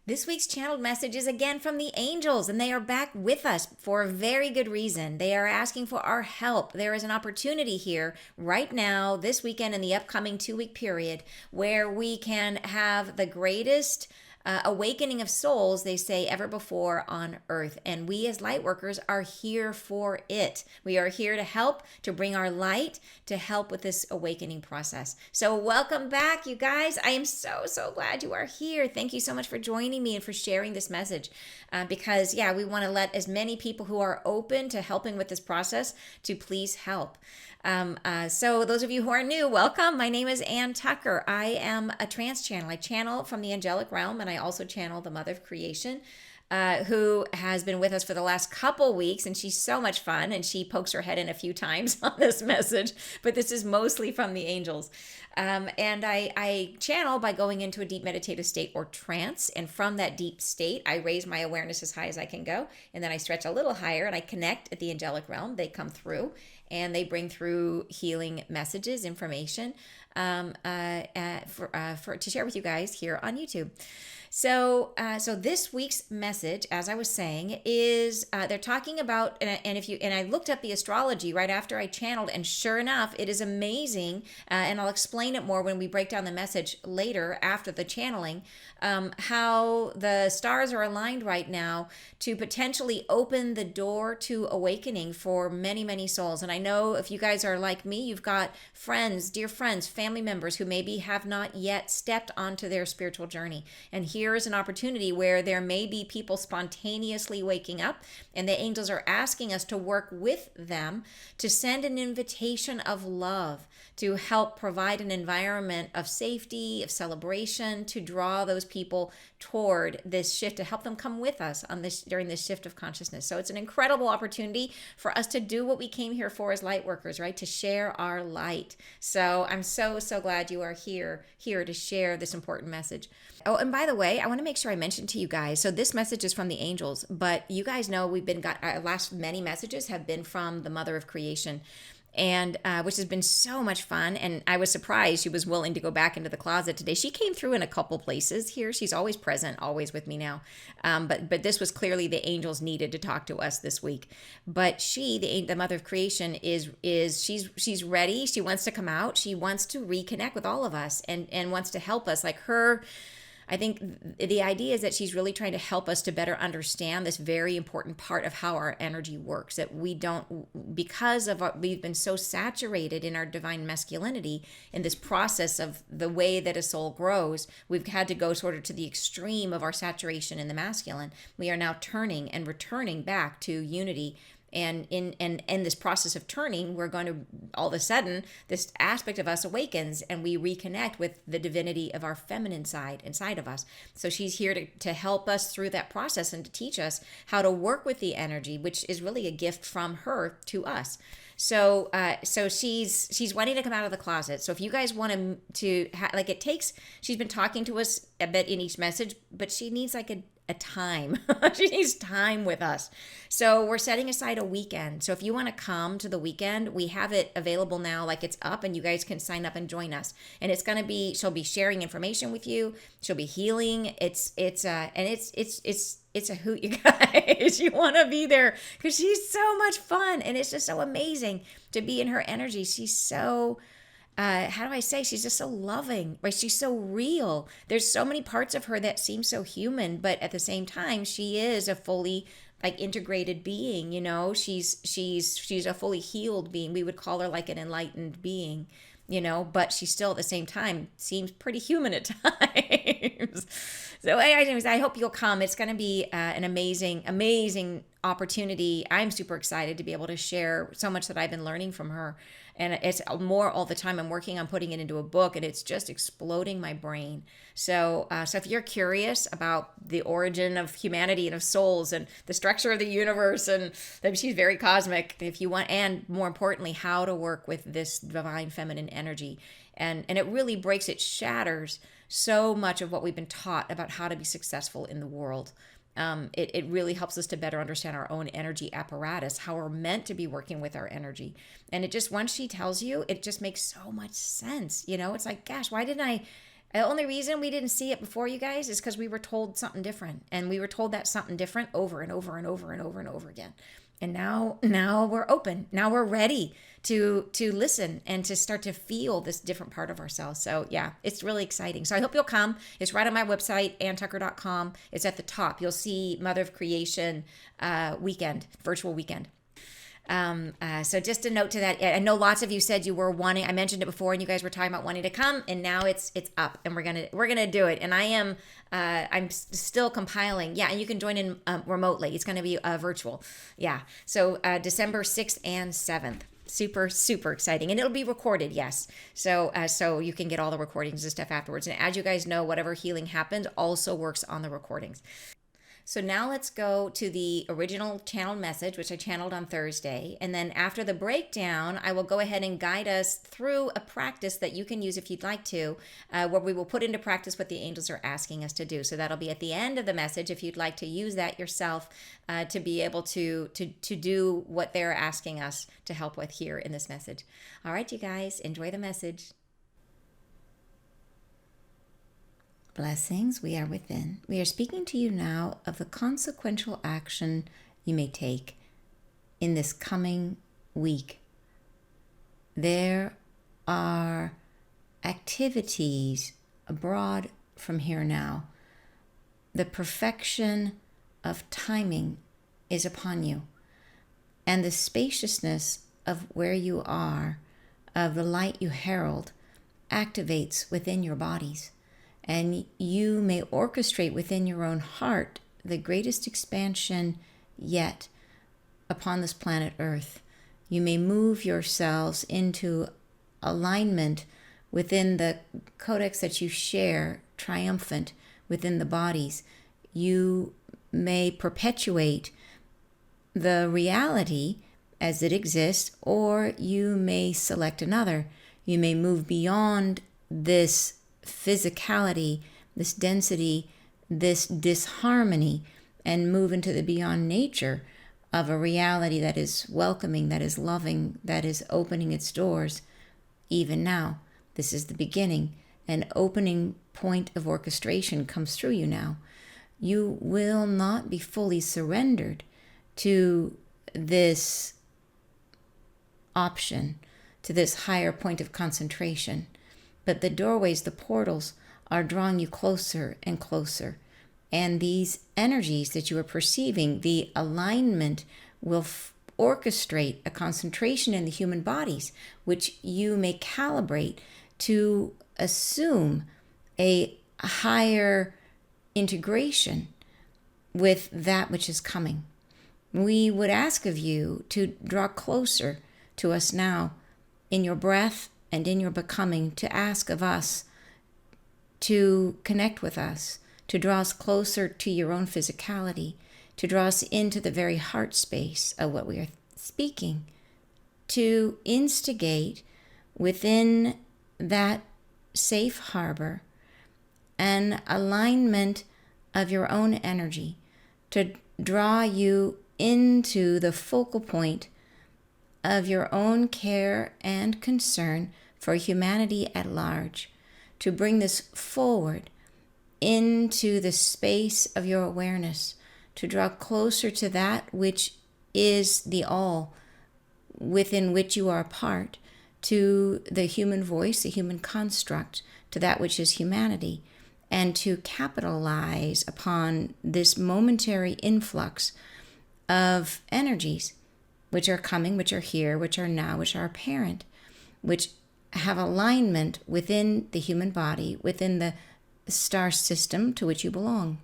This week's channeled message is again from the angels, and they are back with us for a very good reason. They are asking for our help. There is an opportunity here right now, this weekend, in the upcoming 2-week period, where we can have the greatest awakening of souls, they say, ever before on earth. And we as light workers are here for it. We are here to help, to bring our light, to help with this awakening process. So welcome back, you guys. I am so glad you are here. Thank you so much for joining me and for sharing this message. Because we want to let as many people who are open to helping with this process to please help. So those of you who are new, welcome. My name is Ann Tucker. I am a trance channel. I channel from the angelic realm, and I also channel the Mother of Creation, who has been with us for the last couple weeks, and she's so much fun, and she pokes her head in a few times on this message, but this is mostly from the angels. And I channel by going into a deep meditative state or trance, and from that deep state, I raise my awareness as high as I can go, and then I stretch a little higher, and I connect at the angelic realm. They come through, and they bring through healing messages, information to share with you guys here on YouTube. So this week's message, as I was saying, is they're talking about, and I looked up the astrology right after I channeled, and sure enough, it is amazing. And I'll explain it more when we break down the message later after the channeling. How the stars are aligned right now to potentially open the door to awakening for many souls. And I know if you guys are like me, you've got friends, dear friends, family members who maybe have not yet stepped onto their spiritual journey. And here is an opportunity where there may be people spontaneously waking up, and the angels are asking us to work with them to send an invitation of love, to help provide an environment of safety, of celebration, to draw those people toward this shift, to help them come with us on this during this shift of consciousness. So it's an incredible opportunity for us to do what we came here for as light workers, right? To share our light. So I'm so glad you are here to share this important message. Oh, and by the way, I want to make sure I mention to you guys, so this message is from the angels, but you guys know our last many messages have been from the Mother of Creation, and which has been so much fun. And I was surprised she was willing to go back into the closet today. She came through in a couple places here. She's always present, always with me now. But this was clearly the angels needed to talk to us this week. But the Mother of Creation, she's ready. She wants to come out. She wants to reconnect with all of us and wants to help us. Like her, I think the idea is that she's really trying to help us to better understand this very important part of how our energy works, that we don't, because of we've been so saturated in our divine masculinity in this process of the way that a soul grows, we've had to go sort of to the extreme of our saturation in the masculine. We are now turning and returning back to unity. And in this process of turning, we're going to, all of a sudden, this aspect of us awakens and we reconnect with the divinity of our feminine side inside of us. So she's here to help us through that process and to teach us how to work with the energy, which is really a gift from her to us. So she's wanting to come out of the closet. So if you guys want she's been talking to us a bit in each message, but she needs like a time. She needs time with us. So we're setting aside a weekend. So if you want to come to the weekend, we have it available now, like it's up, and you guys can sign up and join us. And it's going to be, she'll be sharing information with you. She'll be healing. It's a hoot, you guys. You want to be there because she's so much fun, and it's just so amazing to be in her energy. She's so she's just so loving, right? She's so real. There's so many parts of her that seem so human, but at the same time, she is a fully like integrated being, you know. She's a fully healed being. We would call her like an enlightened being, you know, but she still at the same time seems pretty human at times. So anyways, I hope you'll come. It's going to be an amazing opportunity. I'm super excited to be able to share so much that I've been learning from her. And it's more all the time. I'm working on putting it into a book, and it's just exploding my brain. So if you're curious about the origin of humanity and of souls and the structure of the universe, and that she's very cosmic, if you want, and more importantly, how to work with this divine feminine energy. And it shatters so much of what we've been taught about how to be successful in the world. It really helps us to better understand our own energy apparatus, how we're meant to be working with our energy. And it just, once she tells you, it just makes so much sense. You know, it's like, gosh, why didn't I The only reason we didn't see it before, you guys, is because we were told something different, and we were told that something different over and over and over and over and over again. And now we're open. Now we're ready to listen and to start to feel this different part of ourselves. So yeah, it's really exciting. So I hope you'll come. It's right on my website, anntucker.com. It's at the top. You'll see Mother of Creation weekend, virtual weekend. So just a note to that. I know lots of you said you were wanting. I mentioned it before, and you guys were talking about wanting to come, and now it's up, and we're gonna do it. And I am I'm still compiling. Yeah, and you can join in remotely. It's gonna be virtual. Yeah. So December 6th and 7th. Super exciting, and it'll be recorded. Yes. So you can get all the recordings and stuff afterwards. And as you guys know, whatever healing happened also works on the recordings. So now let's go to the original channeled message, which I channeled on Thursday. And then after the breakdown, I will go ahead and guide us through a practice that you can use if you'd like to, where we will put into practice what the angels are asking us to do. So that'll be at the end of the message if you'd like to use that yourself to be able to do what they're asking us to help with here in this message. All right, you guys, enjoy the message. Blessings, we are within. We are speaking to you now of the consequential action you may take in this coming week. There are activities abroad from here now. The perfection of timing is upon you, and the spaciousness of where you are, of the light you herald, activates within your bodies. And you may orchestrate within your own heart the greatest expansion yet upon this planet Earth. You may move yourselves into alignment within the codex that you share, triumphant within the bodies. You may perpetuate the reality as it exists, or you may select another. You may move beyond this physicality, this density, this disharmony, and move into the beyond nature of a reality that is welcoming, that is loving, that is opening its doors. Even now, this is the beginning. An opening point of orchestration comes through you now. You will not be fully surrendered to this option, to this higher point of concentration. But the doorways, the portals, are drawing you closer and closer. And these energies that you are perceiving, the alignment, will orchestrate a concentration in the human bodies, which you may calibrate to assume a higher integration with that which is coming. We would ask of you to draw closer to us now in your breath and in your becoming, to ask of us to connect with us, to draw us closer to your own physicality, to draw us into the very heart space of what we are speaking, to instigate within that safe harbor an alignment of your own energy, to draw you into the focal point of your own care and concern for humanity at large, to bring this forward into the space of your awareness, to draw closer to that which is the all within which you are a part, to the human voice, the human construct, to that which is humanity, and to capitalize upon this momentary influx of energies which are coming, which are here, which are now, which are apparent, which have alignment within the human body, within the star system to which you belong.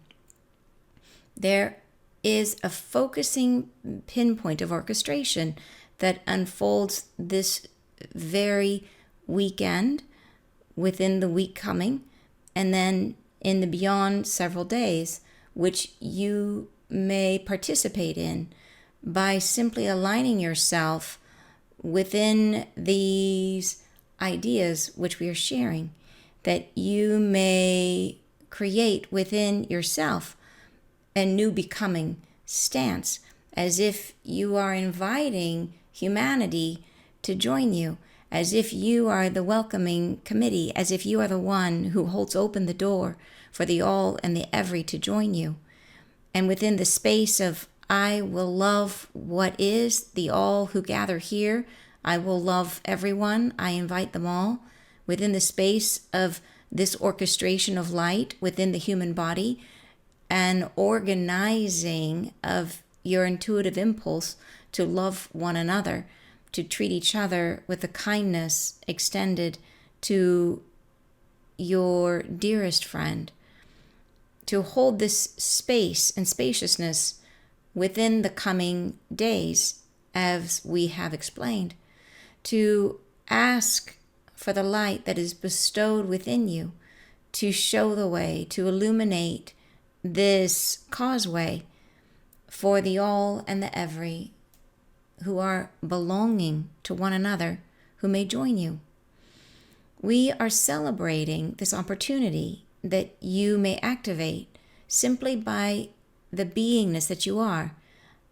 There is a focusing pinpoint of orchestration that unfolds this very weekend, within the week coming, and then in the beyond several days, which you may participate in by simply aligning yourself within these ideas which we are sharing, that you may create within yourself a new becoming stance, as if you are inviting humanity to join you, as if you are the welcoming committee, as if you are the one who holds open the door for the all and the every to join you. And within the space of I will love what is, the all who gather here, I will love everyone, I invite them all. Within the space of this orchestration of light within the human body, and organizing of your intuitive impulse to love one another, to treat each other with the kindness extended to your dearest friend, to hold this space and spaciousness within the coming days, as we have explained, to ask for the light that is bestowed within you to show the way, to illuminate this causeway for the all and the every who are belonging to one another, who may join you. We are celebrating this opportunity that you may activate simply by the beingness that you are,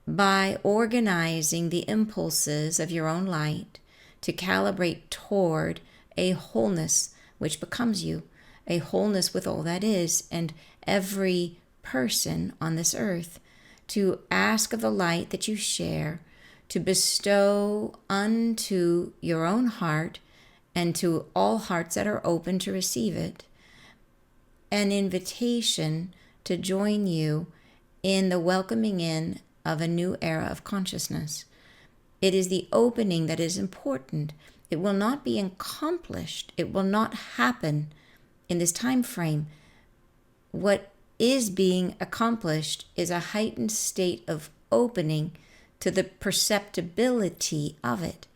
by organizing the impulses of your own light to calibrate toward a wholeness which becomes you, a wholeness with all that is and every person on this earth, to ask of the light that you share to bestow unto your own heart and to all hearts that are open to receive it, an invitation to join you in the welcoming in of a new era of consciousness. It is the opening that is important. It will not be accomplished. It will not happen in this time frame. What is being accomplished is a heightened state of opening to the perceptibility of it.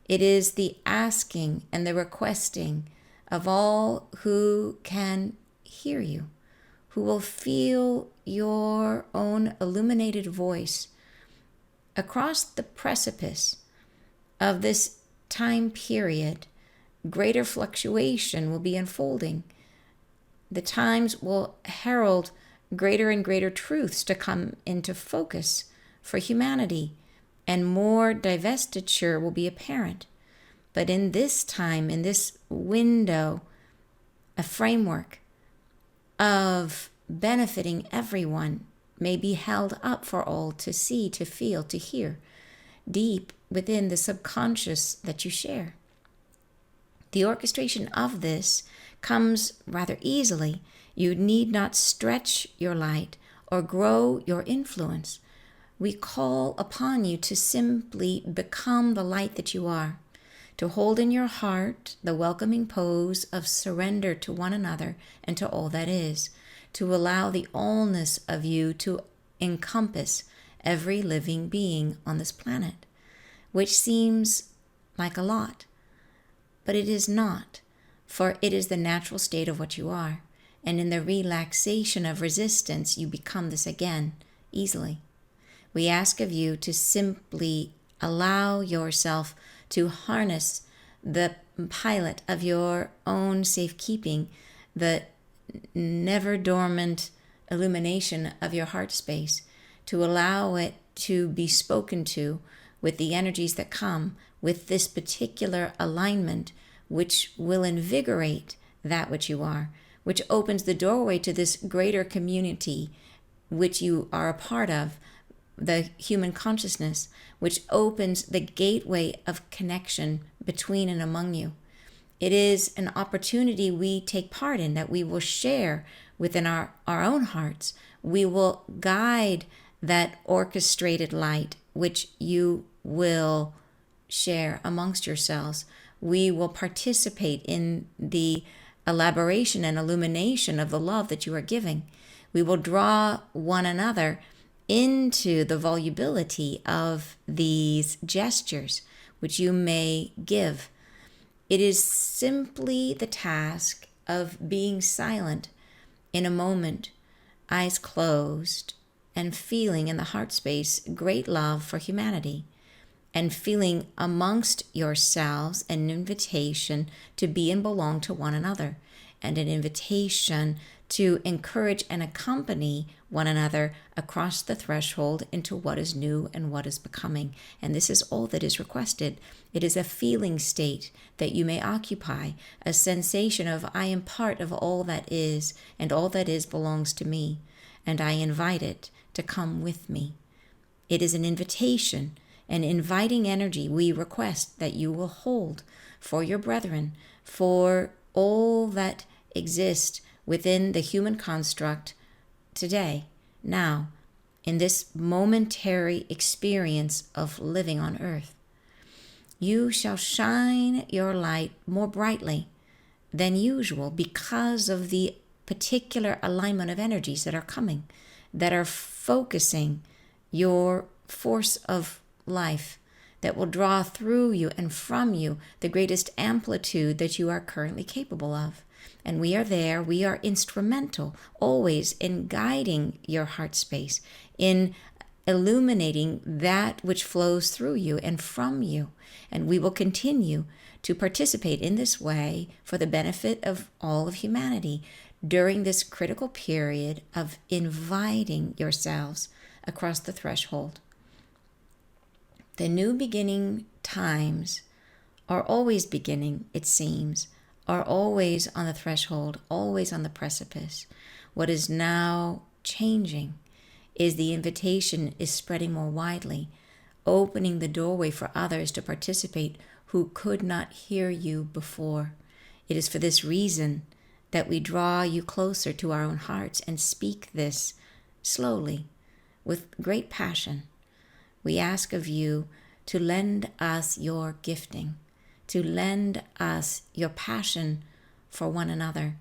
It is the asking and the requesting of all who can hear you, who will feel your own illuminated voice across the precipice of this time period. Greater fluctuation will be unfolding. The times will herald greater and greater truths to come into focus for humanity, and more divestiture will be apparent. But in this time, in this window, a framework of benefiting everyone may be held up for all to see, to feel, to hear, deep within the subconscious that you share. The orchestration of this comes rather easily. You need not stretch your light or grow your influence. We call upon you to simply become the light that you are, to hold in your heart the welcoming pose of surrender to one another and to all that is, to allow the allness of you to encompass every living being on this planet, which seems like a lot, but it is not, for it is the natural state of what you are, and in the relaxation of resistance you become this again easily. We ask of you to simply allow yourself to harness the pilot of your own safekeeping, the never dormant illumination of your heart space, to allow it to be spoken to with the energies that come with this particular alignment, which will invigorate that which you are, which opens the doorway to this greater community which you are a part of, the human consciousness, which opens the gateway of connection between and among you. It is an opportunity we take part in, that we will share within our own hearts. We will guide that orchestrated light, which you will share amongst yourselves. We will participate in the elaboration and illumination of the love that you are giving. We will draw one another into the volubility of these gestures which you may give. It is simply the task of being silent in a moment, eyes closed, and feeling in the heart space great love for humanity, and feeling amongst yourselves an invitation to be and belong to one another, and an invitation to encourage and accompany one another across the threshold into what is new and what is becoming. And this is all that is requested. It is a feeling state that you may occupy, a sensation of, I am part of all that is, and all that is belongs to me, and I invite it to come with me. It is an invitation, an inviting energy we request that you will hold for your brethren, for all that exist within the human construct today, now, in this momentary experience of living on earth. You shall shine your light more brightly than usual because of the particular alignment of energies that are coming, that are focusing your force of life, that will draw through you and from you the greatest amplitude that you are currently capable of. And we are there, we are instrumental always in guiding your heart space, in illuminating that which flows through you and from you. And we will continue to participate in this way for the benefit of all of humanity during this critical period of inviting yourselves across the threshold. The new beginning times are always beginning, it seems, are always on the threshold, always on the precipice. What is now changing is the invitation is spreading more widely, opening the doorway for others to participate who could not hear you before. It is for this reason that we draw you closer to our own hearts and speak this slowly, with great passion. We ask of you to lend us your gifting, to lend us your passion for one another,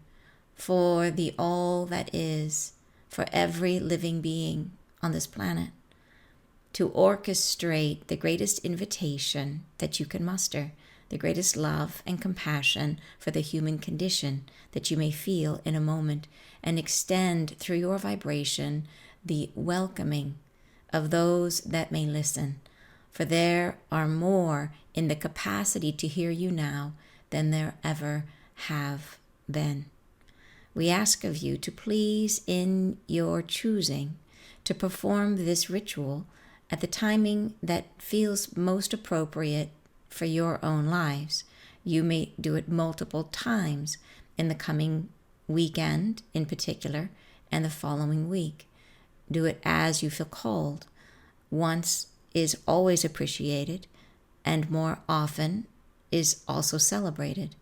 for the all that is, for every living being on this planet, to orchestrate the greatest invitation that you can muster, the greatest love and compassion for the human condition that you may feel in a moment, and extend through your vibration the welcoming of those that may listen. For there are more in the capacity to hear you now than there ever have been. We ask of you to please, in your choosing, to perform this ritual at the timing that feels most appropriate for your own lives. You may do it multiple times in the coming weekend in particular and the following week. Do it as you feel called. Once is always appreciated, and more often is also celebrated.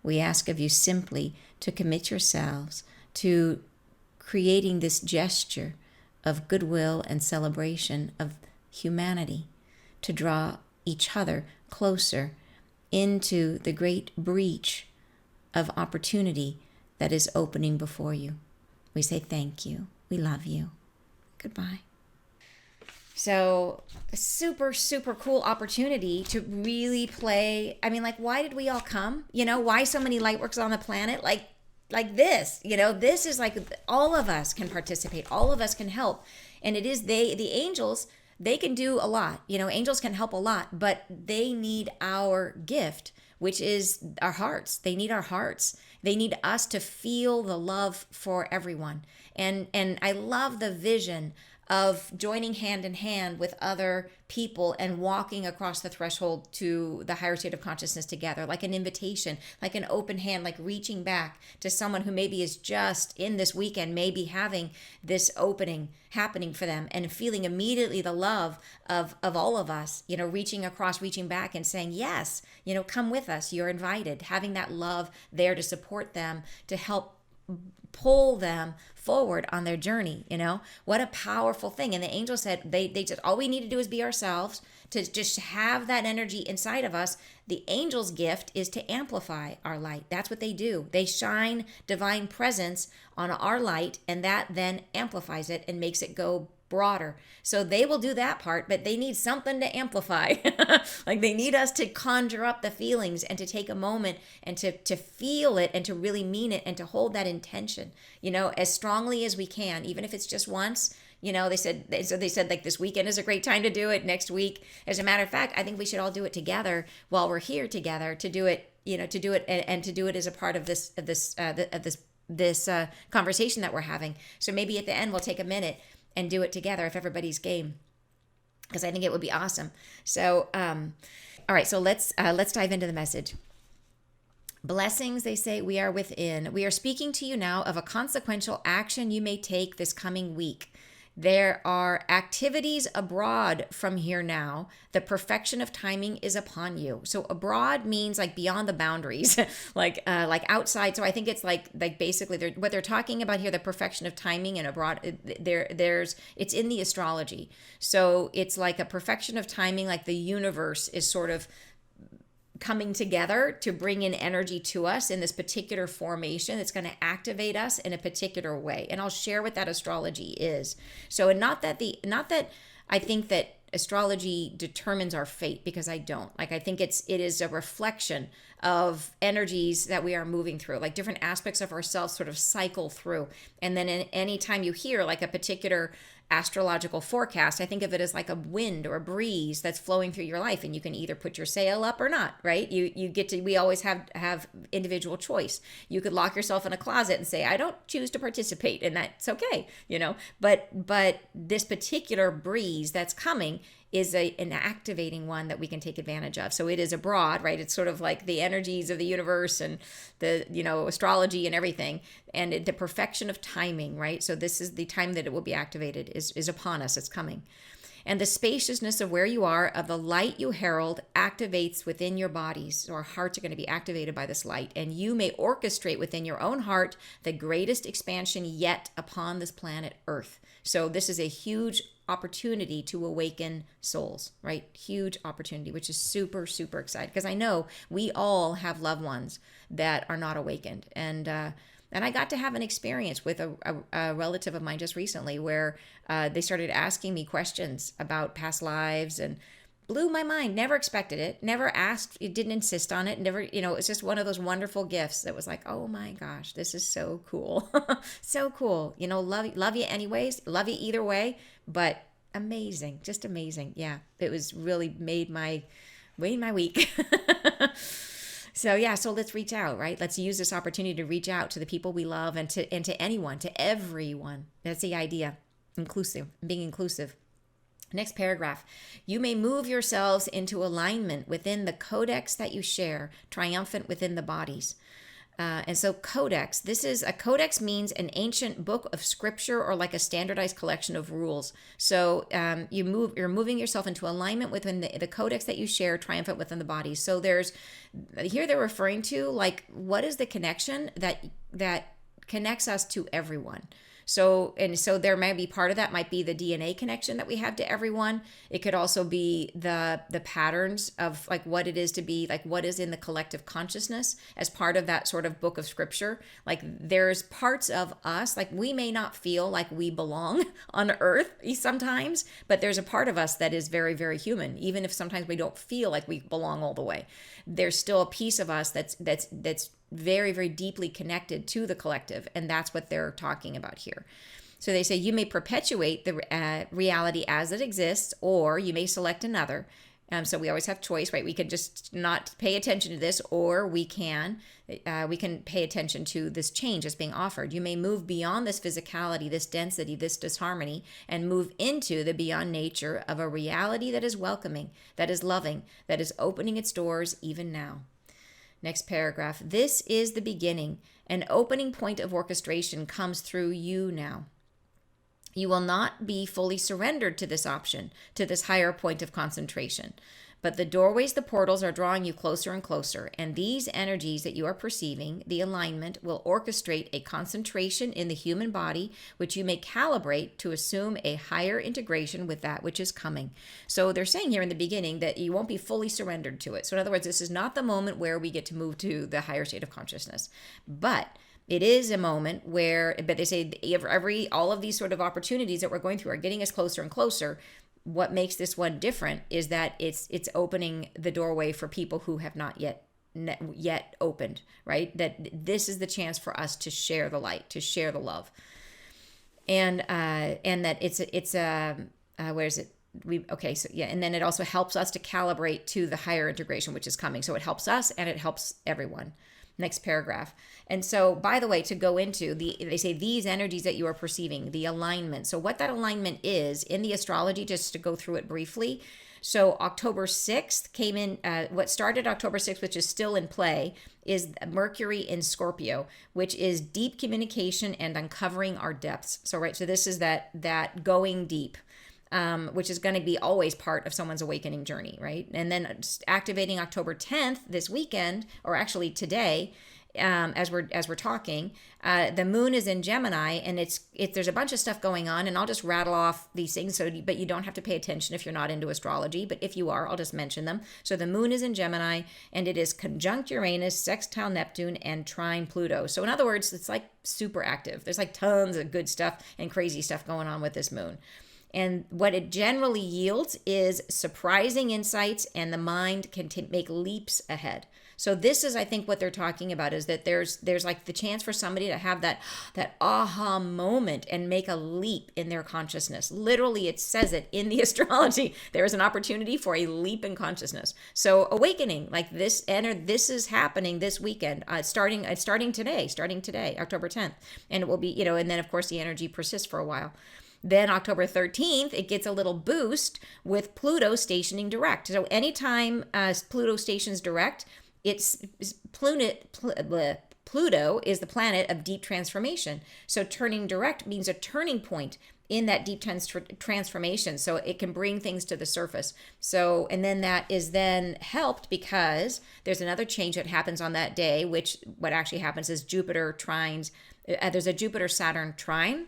We ask of you simply to commit yourselves to creating this gesture of goodwill and celebration of humanity, to draw each other closer into the great breach of opportunity that is opening before you. We say thank you. We love you. Goodbye. So a super, super cool opportunity to really play. I mean, like, why did we all come? Why so many Lightworkers on the planet? Like this, this is like all of us can participate. All of us can help. And it is the angels, they can do a lot. Angels can help a lot, but they need our gift, which is our hearts. They need our hearts. They need us to feel the love for everyone. And I love the vision of joining hand in hand with other people and walking across the threshold to the higher state of consciousness together, like an invitation, like an open hand, like reaching back to someone who maybe is just in this weekend, maybe having this opening happening for them and feeling immediately the love of all of us, reaching across, reaching back and saying, yes, come with us, you're invited, having that love there to support them, to help pull them forward on their journey. What a powerful thing. And the angel said they just, all we need to do is be ourselves, to just have that energy inside of us. The angel's gift is to amplify our light. That's what they do. They shine divine presence on our light, and that then amplifies it and makes it go broader. So they will do that part, but they need something to amplify. Like they need us to conjure up the feelings and to take a moment and to feel it and to really mean it and to hold that intention, as strongly as we can, even if it's just once. They said like this weekend is a great time to do it. Next week, as a matter of fact, I think we should all do it together while we're here together, to do it, to do it and to do it as a part of this this conversation that we're having. So maybe at the end we'll take a minute and do it together if everybody's game, because I think it would be awesome. So, all right, so let's dive into the message. Blessings, they say, we are within. We are speaking to you now of a consequential action you may take this coming week. There are activities abroad from here now. The perfection of timing is upon you. So abroad means like beyond the boundaries, like outside. So I think it's like basically what they're talking about here, the perfection of timing and abroad. It's in the astrology. So it's like a perfection of timing, like the universe is sort of coming together to bring in energy to us in this particular formation that's going to activate us in a particular way. And I'll share what that astrology is. So, and not that I think that astrology determines our fate, because I don't. Like, I think it is a reflection of energies that we are moving through, like different aspects of ourselves sort of cycle through. And then any time you hear like a particular astrological forecast, I think of it as like a wind or a breeze that's flowing through your life, and you can either put your sail up or not, right? You get to, we always have individual choice. You could lock yourself in a closet and say, I don't choose to participate, and that's okay, but this particular breeze that's coming is an activating one that we can take advantage of. So it is abroad, right? It's sort of like the energies of the universe and the, astrology and everything, and the perfection of timing, right? So this is the time that it will be activated is upon us. It's coming. And the spaciousness of where you are, of the light you herald, activates within your bodies. So our hearts are going to be activated by this light. And you may orchestrate within your own heart the greatest expansion yet upon this planet Earth. So this is a huge opportunity to awaken souls, right? Huge opportunity, which is super, super exciting, because I know we all have loved ones that are not awakened. And I got to have an experience with a relative of mine just recently where they started asking me questions about past lives, and blew my mind. Never expected it. Never asked. It didn't insist on it. Never, it's just one of those wonderful gifts that was like, oh my gosh, this is so cool. So cool. Love you anyways. Love you either way. But amazing. Just amazing. Yeah. It was really made my week. So let's reach out, right? Let's use this opportunity to reach out to the people we love, and to anyone, to everyone. That's the idea. Being inclusive. Next paragraph. You may move yourselves into alignment within the codex that you share, triumphant within the bodies. And so codex, codex means an ancient book of scripture, or like a standardized collection of rules. So you're moving yourself into alignment within the codex that you share, triumphant within the body. So here they're referring to, like, what is the connection that connects us to everyone? So there may be part of that might be the DNA connection that we have to everyone. It could also be the patterns of like what it is to be, like what is in the collective consciousness as part of that sort of book of scripture. Like there's parts of us, like we may not feel like we belong on earth sometimes, but there's a part of us that is very, very human. Even if sometimes we don't feel like we belong all the way, there's still a piece of us that's very, very deeply connected to the collective. And that's what they're talking about here. So they say you may perpetuate the reality as it exists, or you may select another. So we always have choice, right? We can just not pay attention to this, or we can pay attention to this change that's being offered. You may move beyond this physicality, this density, this disharmony, and move into the beyond nature of a reality that is welcoming, that is loving, that is opening its doors even now. Next paragraph. This is the beginning. An opening point of orchestration comes through you now. You will not be fully surrendered to this option, to this higher point of concentration. But the doorways, the portals are drawing you closer and closer. And these energies that you are perceiving, the alignment, will orchestrate a concentration in the human body, which you may calibrate to assume a higher integration with that which is coming. So they're saying here in the beginning that you won't be fully surrendered to it. So in other words, this is not the moment where we get to move to the higher state of consciousness. But it is a moment where, but they say all of these sort of opportunities that we're going through are getting us closer and closer. What makes this one different is that it's opening the doorway for people who have not yet opened, right? That this is the chance for us to share the light, to share the love, and that it's where is it? And then it also helps us to calibrate to the higher integration which is coming. So it helps us and it helps everyone. Next paragraph. And so, by the way, to go into they say these energies that you are perceiving, the alignment. So, what that alignment is in the astrology, just to go through it briefly. So, October 6th came in, what started October 6th, which is still in play, is Mercury in Scorpio, which is deep communication and uncovering our depths. So, right, so this is that going deep. Which is going to be always part of someone's awakening journey, right? And then activating October 10th, this weekend, or actually today, as we're talking, the moon is in Gemini, and there's a bunch of stuff going on, and I'll just rattle off these things. But you don't have to pay attention if you're not into astrology. But if you are, I'll just mention them. So the moon is in Gemini, and it is conjunct Uranus, sextile Neptune, and trine Pluto. So in other words, it's like super active. There's like tons of good stuff and crazy stuff going on with this moon. And what it generally yields is surprising insights, and the mind can make leaps ahead. So this is, I think, what they're talking about, is that there's like the chance for somebody to have that aha moment and make a leap in their consciousness. Literally, it says it in the astrology. There is an opportunity for a leap in consciousness. So awakening, like this is happening this weekend, starting today, October 10th, and it will be, and then of course the energy persists for a while. Then October 13th, it gets a little boost with Pluto stationing direct. So anytime Pluto stations direct, Pluto is the planet of deep transformation. So turning direct means a turning point in that deep transformation. So it can bring things to the surface. So, and then that is then helped because there's another change that happens on that day, which what actually happens is Jupiter trines. There's a Jupiter-Saturn trine.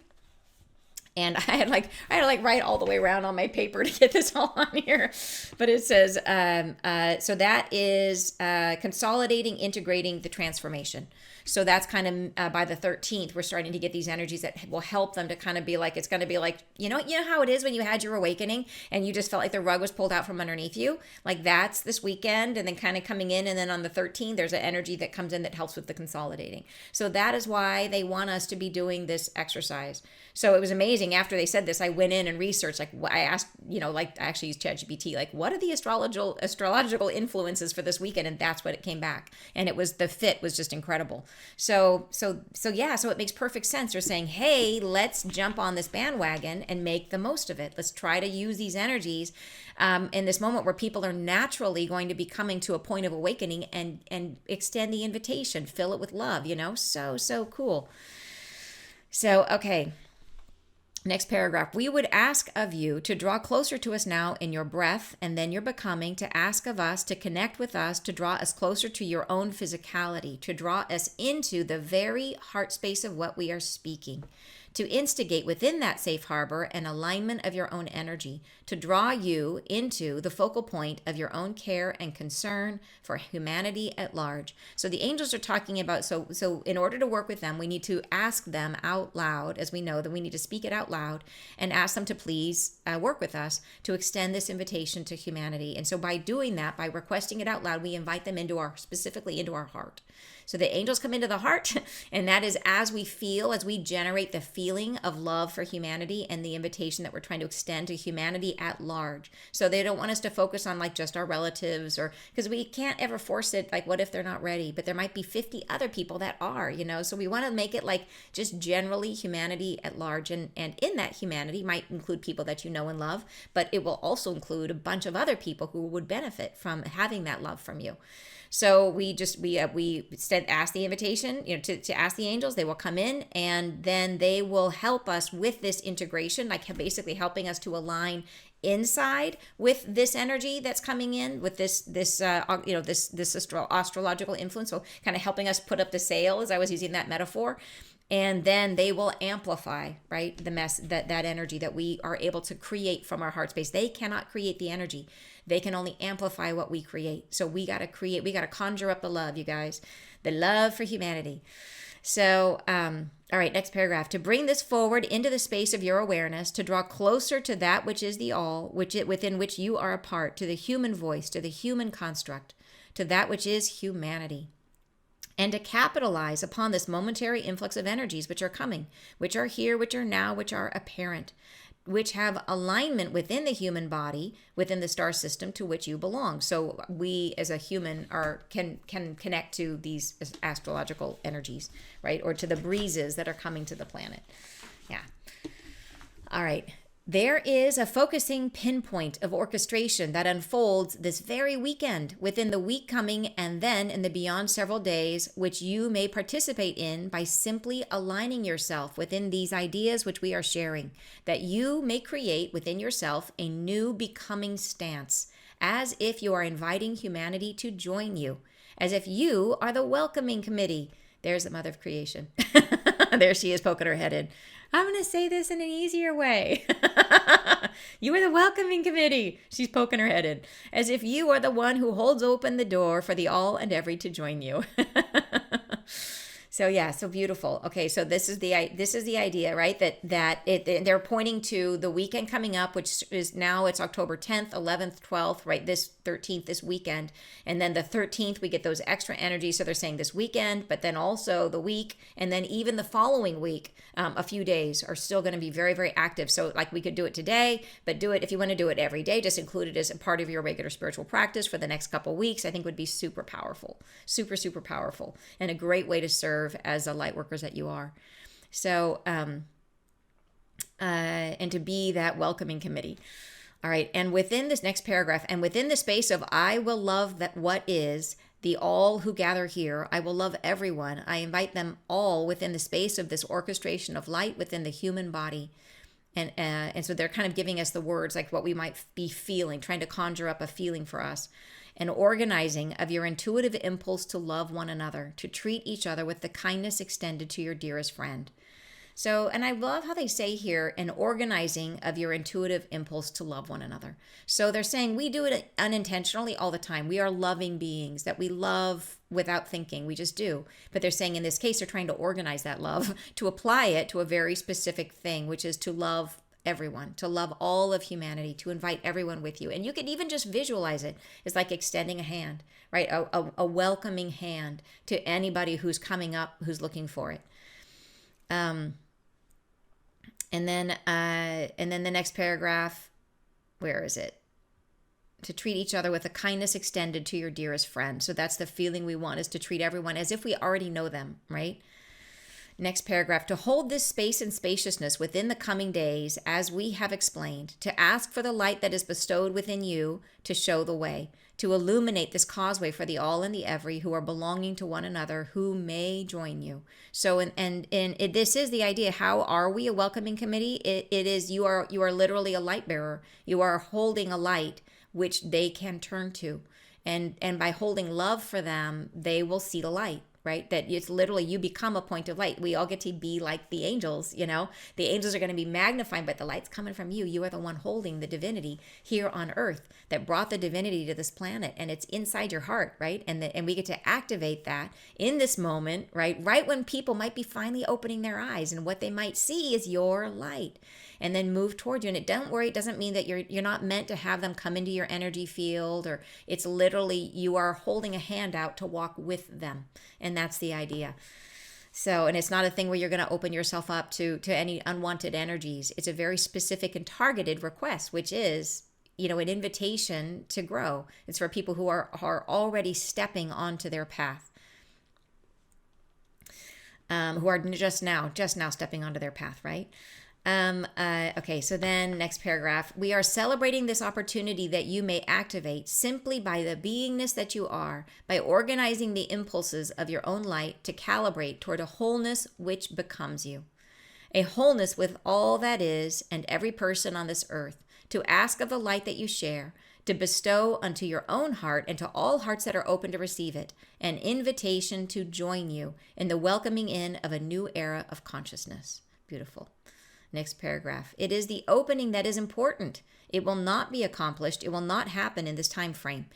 And I had to write all the way around on my paper to get this all on here. But it says, so that is consolidating, integrating the transformation. So that's kind of by the 13th, we're starting to get these energies that will help them to kind of be like, it's going to be like, you know how it is when you had your awakening and you just felt like the rug was pulled out from underneath you? Like that's this weekend, and then kind of coming in. And then on the 13th, there's an energy that comes in that helps with the consolidating. So that is why they want us to be doing this exercise. So it was amazing. After they said this, I went in and researched, like I asked, I actually used ChatGPT, like what are the astrological influences for this weekend? And that's what it came back. And it was, the fit was just incredible. So it makes perfect sense. They're saying, hey, let's jump on this bandwagon and make the most of it. Let's try to use these energies in this moment where people are naturally going to be coming to a point of awakening, and extend the invitation, fill it with love, so cool. So, okay. Next paragraph. We would ask of you to draw closer to us now in your breath and then your becoming, to ask of us to connect with us, to draw us closer to your own physicality, to draw us into the very heart space of what we are speaking, to instigate within that safe harbor an alignment of your own energy, to draw you into the focal point of your own care and concern for humanity at large. So the angels are talking about, so in order to work with them, we need to ask them out loud, as we know that we need to speak it out loud and ask them to please work with us to extend this invitation to humanity. And so by doing that, by requesting it out loud, we invite them specifically into our heart. So the angels come into the heart, and that is as we generate the feeling of love for humanity and the invitation that we're trying to extend to humanity at large. So they don't want us to focus on like just our relatives, or because we can't ever force it, like what if they're not ready? But there might be 50 other people that are, so we want to make it like just generally humanity at large. And in that humanity might include people that you know and love, but it will also include a bunch of other people who would benefit from having that love from you. So we ask the invitation, to ask the angels. They will come in, and then they will help us with this integration, like basically helping us to align inside with this energy that's coming in with this astrological influence. So kind of helping us put up the sail, as I was using that metaphor. And then they will amplify, right, that energy that we are able to create from our heart space. They cannot create the energy. They can only amplify what we create. So we got to conjure up the love, you guys, the love for humanity. So, all right, next paragraph. To bring this forward into the space of your awareness, to draw closer to that which is the all, within which you are a part, to the human voice, to the human construct, to that which is humanity. And to capitalize upon this momentary influx of energies which are coming, which are here, which are now, which are apparent. which have alignment within the human body, within the star system to which you belong. So we as a human can connect to these astrological energies, right? Or to the breezes that are coming to the planet. Yeah. All right. There is a focusing pinpoint of orchestration that unfolds this very weekend, within the week coming, and then in the beyond several days, which you may participate in by simply aligning yourself within these ideas which we are sharing, that you may create within yourself a new becoming stance, as if you are inviting humanity to join you, as if you are the welcoming committee. There's the mother of creation. There she is poking her head in. I'm going to say this in an easier way. You are the welcoming committee. She's poking her head in. As if you are the one who holds open the door for the all and every to join you. So yeah, so beautiful. Okay, so this is the idea, right? They're pointing to the weekend coming up, which is now it's October 10th, 11th, 12th, right? This 13th, this weekend, and then the 13th we get those extra energies. So they're saying this weekend, but then also the week, and then even the following week, a few days are still going to be very, very active. So like we could do it today, but do it if you want to do it every day. Just include it as a part of your regular spiritual practice for the next couple of weeks. I think would be super powerful, super, super powerful, and a great way to serve as the light workers that you are. So, and to be that welcoming committee. All right. And within this next paragraph, and within the space of I will love that what is, the all who gather here, I will love everyone. I invite them all within the space of this orchestration of light within the human body. And so they're kind of giving us the words like what we might be feeling, trying to conjure up a feeling for us. An organizing of your intuitive impulse to love one another, to treat each other with the kindness extended to your dearest friend. So, and I love how they say here, an organizing of your intuitive impulse to love one another. So they're saying we do it unintentionally all the time. We are loving beings that we love without thinking. We just do. But they're saying in this case, they're trying to organize that love to apply it to a very specific thing, which is to love everyone, to love all of humanity, to invite everyone with you. And you can even just visualize it. It's like extending a hand, right? A welcoming hand to anybody who's coming up, who's looking for it. And then the next paragraph, where is it? To treat each other with a kindness extended to your dearest friend. So that's the feeling we want, is to treat everyone as if we already know them, right? Next paragraph, to hold this space and spaciousness within the coming days, as we have explained, to ask for the light that is bestowed within you to show the way, to illuminate this causeway for the all and the every who are belonging to one another, who may join you. So, this is the idea. How are we a welcoming committee? It is, you are literally a light bearer. You are holding a light which they can turn to. And by holding love for them, they will see the light. Right? That it's literally, you become a point of light. We all get to be like the angels, you know? The angels are going to be magnified, but the light's coming from you. You are the one holding the divinity here on earth that brought the divinity to this planet, and it's inside your heart, right? And we get to activate that in this moment, right? Right when people might be finally opening their eyes, and what they might see is your light, and then move toward you. And don't worry, it doesn't mean that you're not meant to have them come into your energy field, or it's literally you are holding a hand out to walk with them. And that's the idea. So, and it's not a thing where you're going to open yourself up to any unwanted energies. It's a very specific and targeted request, which is, an invitation to grow. It's for people who are already stepping onto their path, who are just now stepping onto their path, right? Okay, so then next paragraph. We are celebrating this opportunity that you may activate simply by the beingness that you are, by organizing the impulses of your own light to calibrate toward a wholeness which becomes you. A wholeness with all that is and every person on this earth, to ask of the light that you share, to bestow unto your own heart and to all hearts that are open to receive it, an invitation to join you in the welcoming in of a new era of consciousness. Beautiful. Next paragraph. It is the opening that is important. It will not be accomplished. It will not happen in this time frame.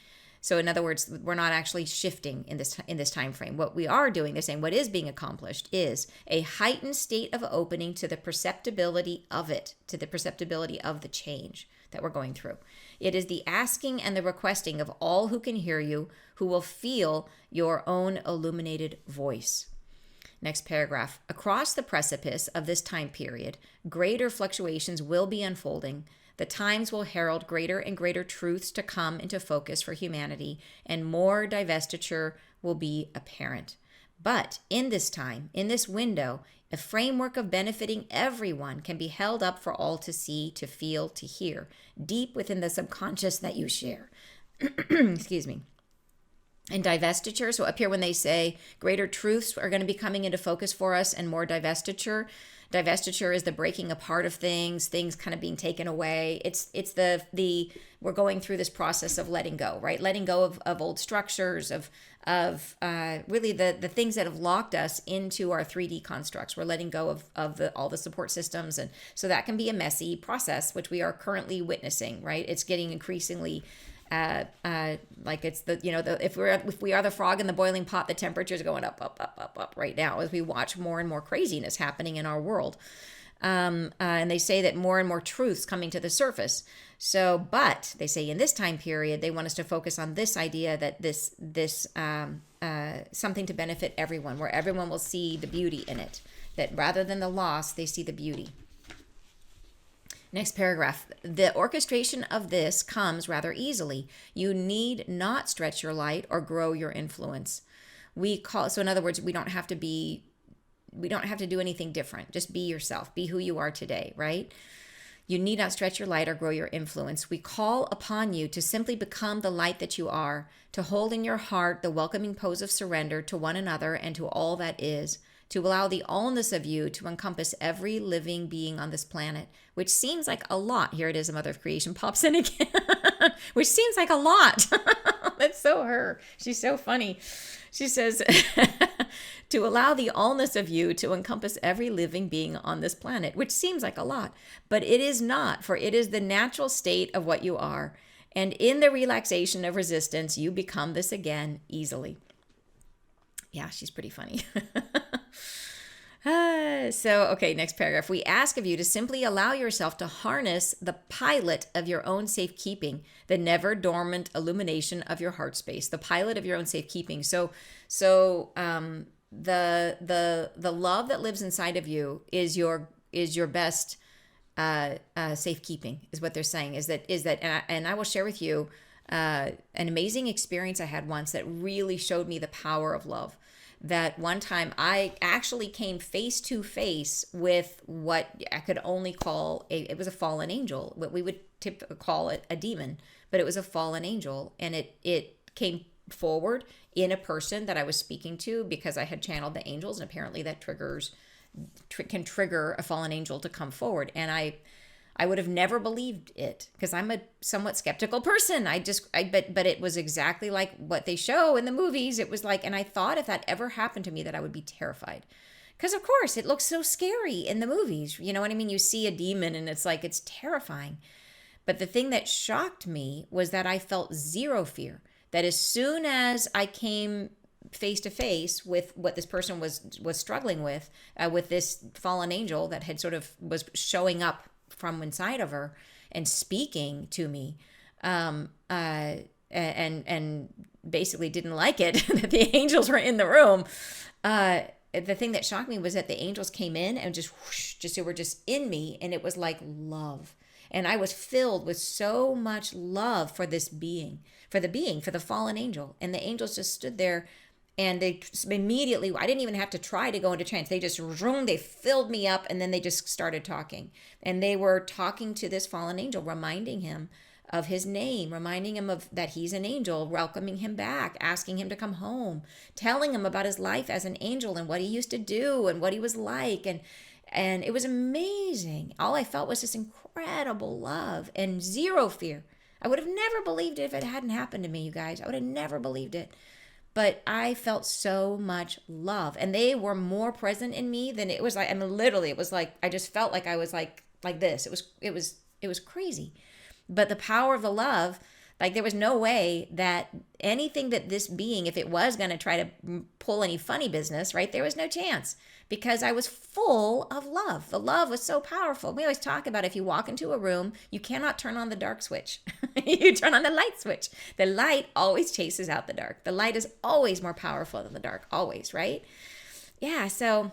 So in other words, we're not actually shifting in this time frame. What we are doing, they're saying what is being accomplished is a heightened state of opening to the perceptibility of it, to the perceptibility of the change that we're going through. It is the asking and the requesting of all who can hear you, who will feel your own illuminated voice. Next paragraph. Across the precipice of this time period, greater fluctuations will be unfolding. The times will herald greater and greater truths to come into focus for humanity, and more divestiture will be apparent. But in this time, in this window, a framework of benefiting everyone can be held up for all to see, to feel, to hear, deep within the subconscious that you share. Excuse me. And divestiture, so up here when they say greater truths are going to be coming into focus for us and more divestiture is the breaking apart of things kind of being taken away. It's the we're going through this process of letting go, right? Letting go of old structures, of really the things that have locked us into our 3D constructs. We're letting go of all the support systems, and so that can be a messy process, which we are currently witnessing, right? It's getting increasingly like it's if we are the frog in the boiling pot, the temperature is going up right now as we watch more and more craziness happening in our world. And they say that more and more truths coming to the surface. So, but they say in this time period, they want us to focus on this idea that this something to benefit everyone, where everyone will see the beauty in it, that rather than the loss, they see the beauty. Next paragraph. The orchestration of this comes rather easily. You need not stretch your light or grow your influence. So in other words, we don't have to do anything different. Just be yourself. Be who you are today, right? You need not stretch your light or grow your influence. We call upon you to simply become the light that you are, to hold in your heart the welcoming pose of surrender to one another and to all that is, to allow the allness of you to encompass every living being on this planet, which seems like a lot. Here it is, a Mother of Creation pops in again, which seems like a lot. That's so her. She's so funny. She says, to allow the allness of you to encompass every living being on this planet, which seems like a lot, but it is not, for it is the natural state of what you are. And in the relaxation of resistance, you become this again easily. Yeah, she's pretty funny. Okay, next paragraph. We ask of you to simply allow yourself to harness the pilot of your own safekeeping, the never dormant illumination of your heart space, the pilot of your own safekeeping. So the love that lives inside of you is your best safekeeping, is what they're saying. Is that and I will share with you an amazing experience I had once that really showed me the power of love. That one time I actually came face to face with what I could only call it was a fallen angel, what we would typically call it a demon, but it was a fallen angel, and it came forward in a person that I was speaking to because I had channeled the angels, and apparently that can trigger a fallen angel to come forward. And I would have never believed it because I'm a somewhat skeptical person. But it was exactly like what they show in the movies. It was like, and I thought if that ever happened to me that I would be terrified. Because of course it looks so scary in the movies. You know what I mean? You see a demon and it's like, it's terrifying. But the thing that shocked me was that I felt zero fear. That as soon as I came face to face with what this person was struggling with this fallen angel that had sort of was showing up from inside of her and speaking to me, and basically didn't like it that the angels were in the room. The thing that shocked me was that the angels came in and just they were just in me, and it was like love. And I was filled with so much love for this being, for the fallen angel. And the angels just stood there, and they immediately, I didn't even have to try to go into trance. They just, they filled me up, and then they just started talking. And they were talking to this fallen angel, reminding him of his name, reminding him of that he's an angel, welcoming him back, asking him to come home, telling him about his life as an angel and what he used to do and what he was like. And it was amazing. All I felt was this incredible love and zero fear. I would have never believed it if it hadn't happened to me, you guys. I would have never believed it. But I felt so much love, and they were more present in me than it was like. I mean, literally, it was like I just felt like I was like this. It was crazy. But the power of the love, like there was no way that anything that this being, if it was going to try to pull any funny business, right, there was no chance because I was full of love. The love was so powerful. We always talk about if you walk into a room, you cannot turn on the dark switch. You turn on the light switch. The light always chases out the dark. The light is always more powerful than the dark, always, right? yeah, so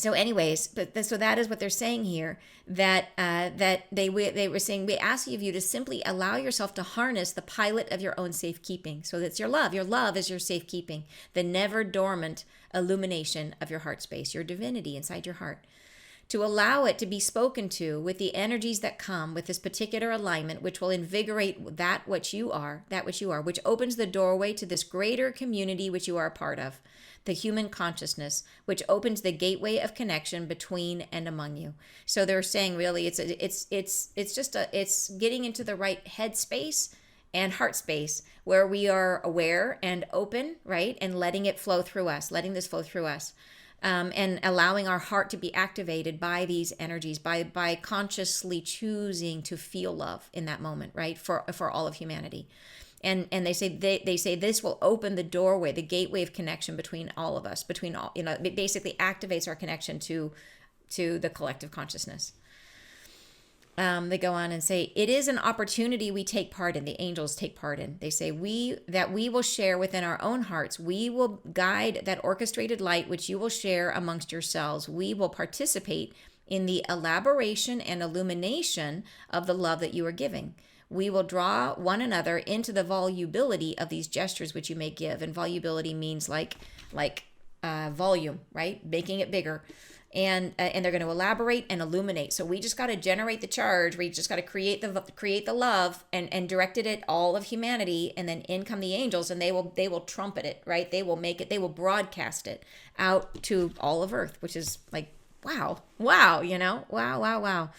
anyways, so that is what they're saying here, that they were saying, we ask of you to simply allow yourself to harness the pilot of your own safekeeping. So that's your love is your safekeeping, the never dormant illumination of your heart space, your divinity inside your heart, to allow it to be spoken to with the energies that come with this particular alignment, which will invigorate that which you are, which opens the doorway to this greater community which you are a part of, the human consciousness, which opens the gateway of connection between and among you. So they're saying, really, it's getting into the right head space and heart space where we are aware and open, right, and letting this flow through us. And allowing our heart to be activated by these energies, by consciously choosing to feel love in that moment, right, for all of humanity. And they say this will open the doorway, the gateway of connection between all of us, between all, it basically activates our connection to the collective consciousness. They go on and say, it is an opportunity we take part in, the angels take part in. They say, we will share within our own hearts. We will guide that orchestrated light which you will share amongst yourselves. We will participate in the elaboration and illumination of the love that you are giving. We will draw one another into the volubility of these gestures which you may give. And volubility means like volume, right? Making it bigger. And they're going to elaborate and illuminate. So we just got to generate the charge. We just got to create the love and direct it at all of humanity. And then in come the angels, and they will trumpet it, right? They will make it. They will broadcast it out to all of Earth, which is like wow, wow.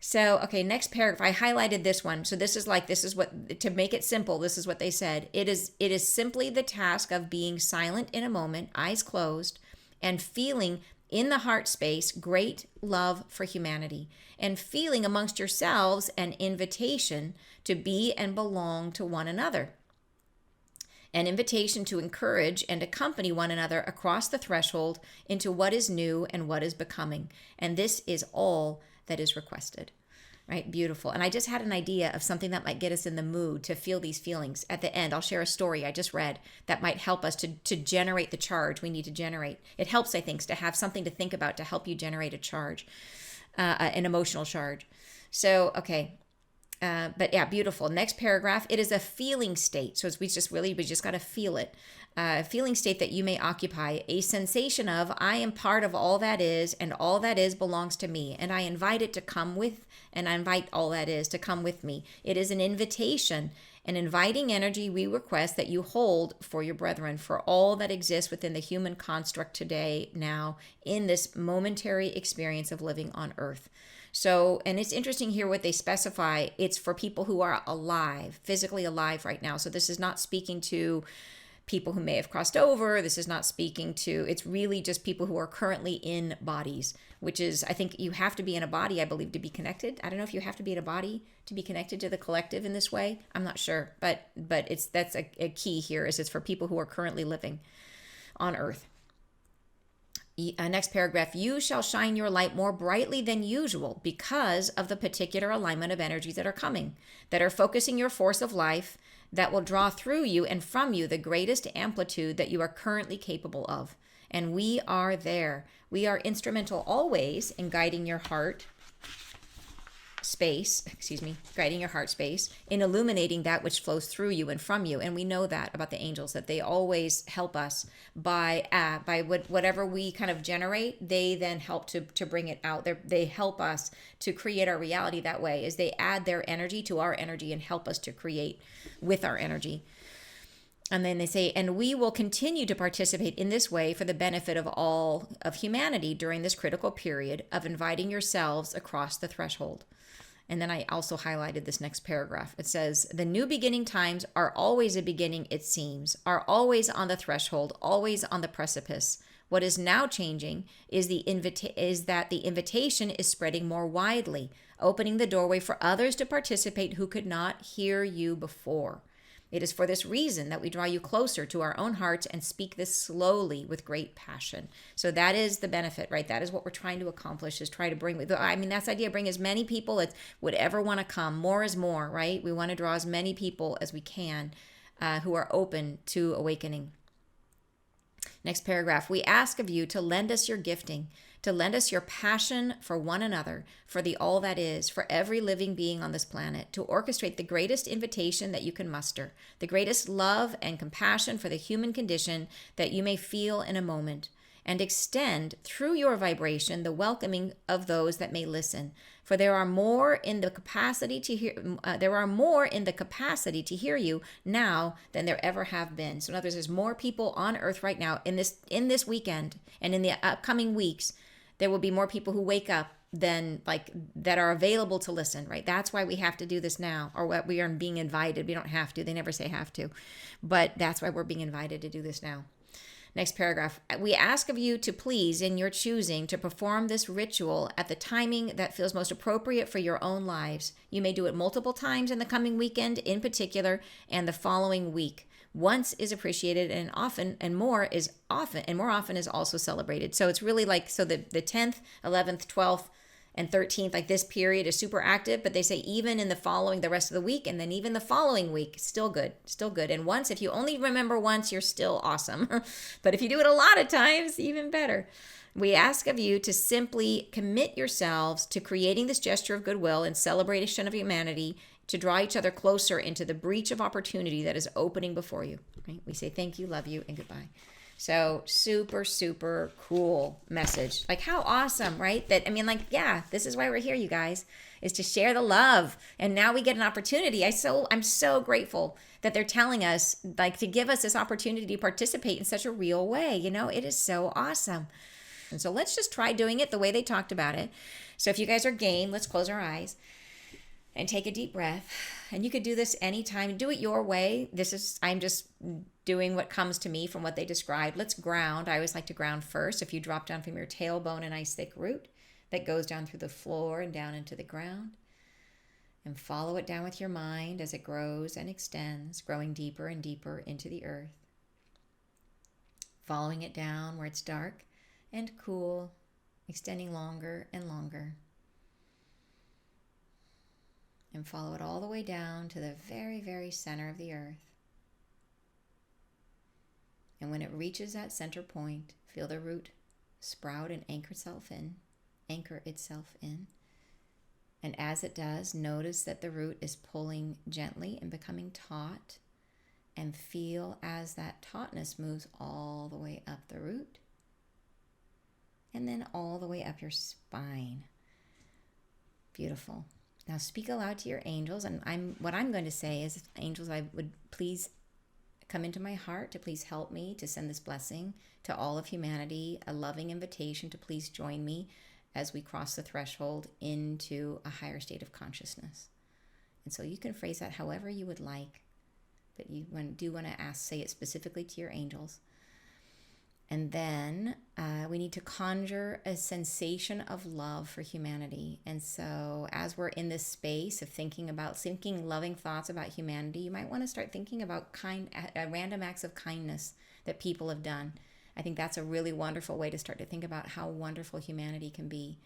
So, okay, next paragraph. I highlighted this one. So this is what, to make it simple, this is what they said. It is simply the task of being silent in a moment, eyes closed, and feeling in the heart space great love for humanity, and feeling amongst yourselves an invitation to be and belong to one another. An invitation to encourage and accompany one another across the threshold into what is new and what is becoming. And this is all that is requested. Right? Beautiful. And I just had an idea of something that might get us in the mood to feel these feelings. At the end, I'll share a story I just read that might help us to generate the charge we need to generate. It helps, I think, to have something to think about to help you generate a charge, an emotional charge. So, okay. But yeah, beautiful. Next paragraph. It is a feeling state. So we just got to feel it. A feeling state that you may occupy, a sensation of, I am part of all that is, and all that is belongs to me, and I invite it to come with, and I invite all that is to come with me. It is an invitation, an inviting energy we request that you hold for your brethren, for all that exists within the human construct today, now, in this momentary experience of living on Earth. So, and it's interesting here what they specify. It's for people who are alive, physically alive right now. So this is not speaking to people who may have crossed over. This is not speaking to, it's really just people who are currently in bodies, which is, I think you have to be in a body, I believe, to be connected. I don't know if you have to be in a body to be connected to the collective in this way. I'm not sure, but that's a key here, is it's for people who are currently living on Earth. Next paragraph, you shall shine your light more brightly than usual because of the particular alignment of energies that are coming, that are focusing your force of life, that will draw through you and from you the greatest amplitude that you are currently capable of. And we are there. We are instrumental always in guiding your heart space, in illuminating that which flows through you and from you. And we know that about the angels, that they always help us by whatever we kind of generate, they then help to bring it out. They help us to create our reality that way, as they add their energy to our energy and help us to create with our energy. And then they say, and we will continue to participate in this way for the benefit of all of humanity during this critical period of inviting yourselves across the threshold. And then I also highlighted this next paragraph. It says, the new beginning times are always a beginning, it seems, are always on the threshold, always on the precipice. What is now changing is that the invitation is spreading more widely, opening the doorway for others to participate who could not hear you before. It is for this reason that we draw you closer to our own hearts and speak this slowly with great passion. So that is the benefit, right? That is what we're trying to accomplish, is try to bring, that's the idea, bring as many people as would ever want to come. More is more, right? We want to draw as many people as we can who are open to awakening. Next paragraph, we ask of you to lend us your gifting, to lend us your passion for one another, for the all that is, for every living being on this planet, to orchestrate the greatest invitation that you can muster, the greatest love and compassion for the human condition that you may feel in a moment, and extend through your vibration the welcoming of those that may listen. For there are more in the capacity to hear. There are more in the capacity to hear you now than there ever have been. So in other words, there's more people on Earth right now in this weekend and in the upcoming weeks. There will be more people who wake up than like that are available to listen. Right? That's why we have to do this now, or what we are being invited. We don't have to. They never say have to, but that's why we're being invited to do this now. Next paragraph. We ask of you to please, in your choosing, to perform this ritual at the timing that feels most appropriate for your own lives. You may do it multiple times in the coming weekend in particular and the following week. Once is appreciated and more often is also celebrated. So it's really like, so the 10th, 11th, 12th, and 13th, like this period is super active, but they say even in the rest of the week, and then even the following week, still good. And once, if you only remember once, you're still awesome. But if you do it a lot of times, even better. We ask of you to simply commit yourselves to creating this gesture of goodwill and celebration of humanity, to draw each other closer into the breach of opportunity that is opening before you. Right? We say thank you, love you, and goodbye. So super, super cool message. Like how awesome, right? This is why we're here, you guys, is to share the love. And now we get an opportunity. I'm so grateful that they're telling us, like, to give us this opportunity to participate in such a real way. It is so awesome. And so let's just try doing it the way they talked about it. So if you guys are game, let's close our eyes and take a deep breath. And you could do this anytime. Do it your way. I'm just doing what comes to me from what they described. Let's ground. I always like to ground first. If you drop down from your tailbone, a nice thick root that goes down through the floor and down into the ground. And follow it down with your mind as it grows and extends, growing deeper and deeper into the earth. Following it down where it's dark and cool, extending longer and longer. And follow it all the way down to the very, very center of the earth. And when it reaches that center point, feel the root sprout and anchor itself in. And as it does, notice that the root is pulling gently and becoming taut. And feel as that tautness moves all the way up the root. And then all the way up your spine. Beautiful. Now speak aloud to your angels, and what I'm going to say is, angels, I would please come into my heart to please help me to send this blessing to all of humanity, a loving invitation to please join me as we cross the threshold into a higher state of consciousness. And so you can phrase that however you would like, but you do want to say it specifically to your angels. And then we need to conjure a sensation of love for humanity. And so as we're in this space of thinking loving thoughts about humanity, you might want to start thinking about random acts of kindness that people have done. I think that's a really wonderful way to start to think about how wonderful humanity can be.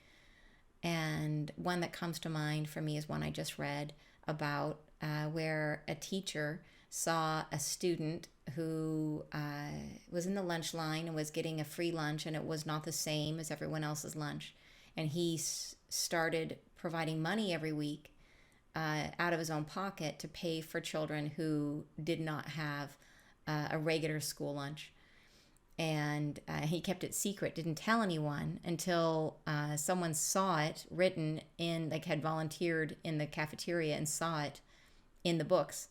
And one that comes to mind for me is one I just read about where a teacher saw a student who was in the lunch line and was getting a free lunch, and it was not the same as everyone else's lunch. And he started providing money every week out of his own pocket to pay for children who did not have a regular school lunch. And he kept it secret, didn't tell anyone until someone saw it written in, had volunteered in the cafeteria and saw it in the books.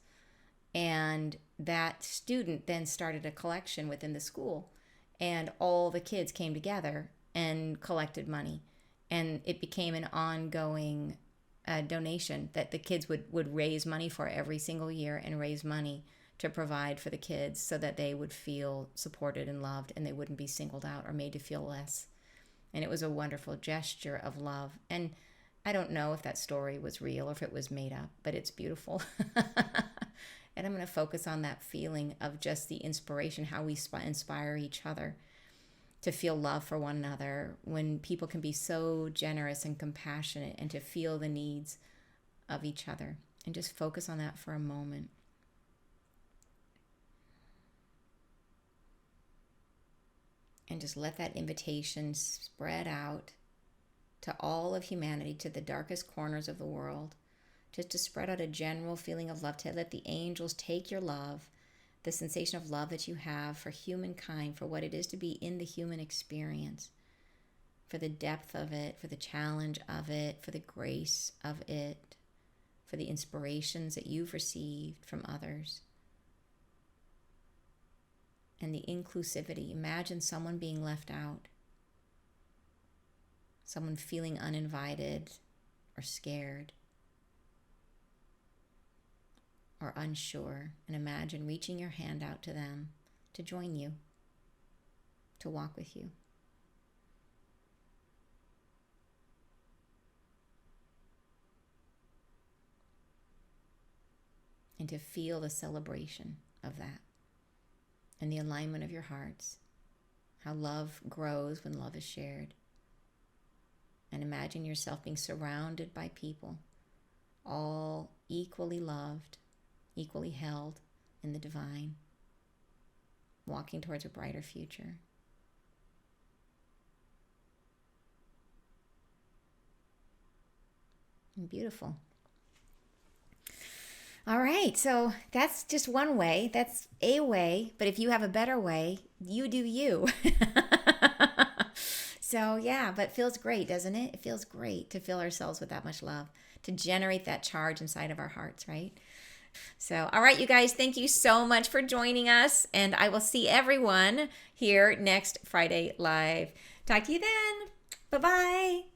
And that student then started a collection within the school, and all the kids came together and collected money. And it became an ongoing donation that the kids would raise money for every single year, and raise money to provide for the kids so that they would feel supported and loved, and they wouldn't be singled out or made to feel less. And it was a wonderful gesture of love. And I don't know if that story was real or if it was made up, but it's beautiful. And I'm going to focus on that feeling of just the inspiration, how we inspire each other to feel love for one another, when people can be so generous and compassionate, and to feel the needs of each other. And just focus on that for a moment. And just let that invitation spread out to all of humanity, to the darkest corners of the world. Just to spread out a general feeling of love, to let the angels take your love, the sensation of love that you have for humankind, for what it is to be in the human experience, for the depth of it, for the challenge of it, for the grace of it, for the inspirations that you've received from others. And the inclusivity. Imagine someone being left out, someone feeling uninvited or scared or unsure. And imagine reaching your hand out to them to join you, to walk with you. And to feel the celebration of that and the alignment of your hearts, how love grows when love is shared. And imagine yourself being surrounded by people, all equally loved, equally held in the divine, walking towards a brighter future. And beautiful. All right, so that's just one way. That's a way. But if you have a better way, you do you. So yeah, but it feels great, doesn't it? It feels great to fill ourselves with that much love, to generate that charge inside of our hearts, right? So, all right, you guys, thank you so much for joining us. And I will see everyone here next Friday live. Talk to you then. Bye-bye.